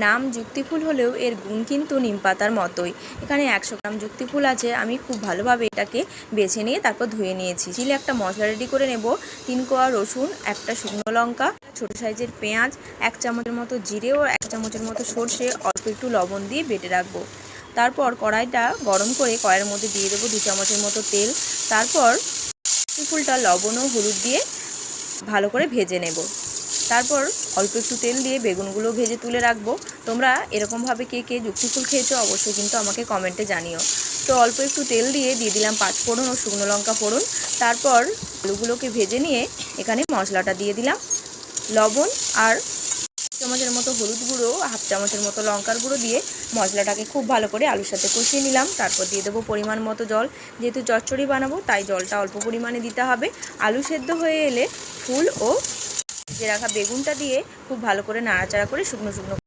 নাম যুক্তিফুল হলেও এর গুণ কিন্তু নিম পাতার মতোই। এখানে 100 গ্রাম যুক্তিফুল আছে। আমি খুব ভালোভাবে এটাকে বেছে নিয়ে তারপর ধুয়ে নিয়েছি। চিলে একটা মশলা রেডি করে নেব। 3 কোয়া রসুন, একটা শুকনো লঙ্কা, ছোটো সাইজের পেঁয়াজ, 1 চামচের মতো জিরে ও 1 চামচের মতো সর্ষে অল্প একটু লবণ দিয়ে বেটে রাখবো। তারপর কড়াইটা গরম করে কড়াইয়ের মধ্যে দিয়ে দেবো 2 চামচের মতো তেল। তারপর যুক্তিফুলটা লবণ ও হলুদ দিয়ে ভালো করে ভেজে নেব। তারপর অল্প একটু তেল দিয়ে বেগুনগুলো ভেজে তুলে রাখবো। তোমরা এরকমভাবে কে কে যুক্তিফুল খেয়েছো অবশ্যই কিন্তু আমাকে কমেন্টে জানিও। তো অল্প একটু তেল দিয়ে দিলাম 5 ফোড়ন ও শুকনো লঙ্কা ফোড়ন। তারপর আলুগুলোকে ভেজে নিয়ে এখানে মশলাটা দিয়ে দিলাম। লবণ আর চামচের মতো হলুদ গুঁড়ো, 1/2 চামচের মতো লঙ্কার গুঁড়ো দিয়ে মশলাটাকে খুব ভালো করে আলুর সাথে কষিয়ে নিলাম। তারপর দিয়ে দেবো পরিমাণ মতো জল। যেহেতু চচ্চড়ি বানাবো তাই জলটা অল্প পরিমাণে দিতে হবে। আলু সেদ্ধ হয়ে এলে ফুল ও ভেজে রাখা বেগুনটা দিয়ে খুব ভালো করে নাড়াচাড়া করে শুকনো শুকনো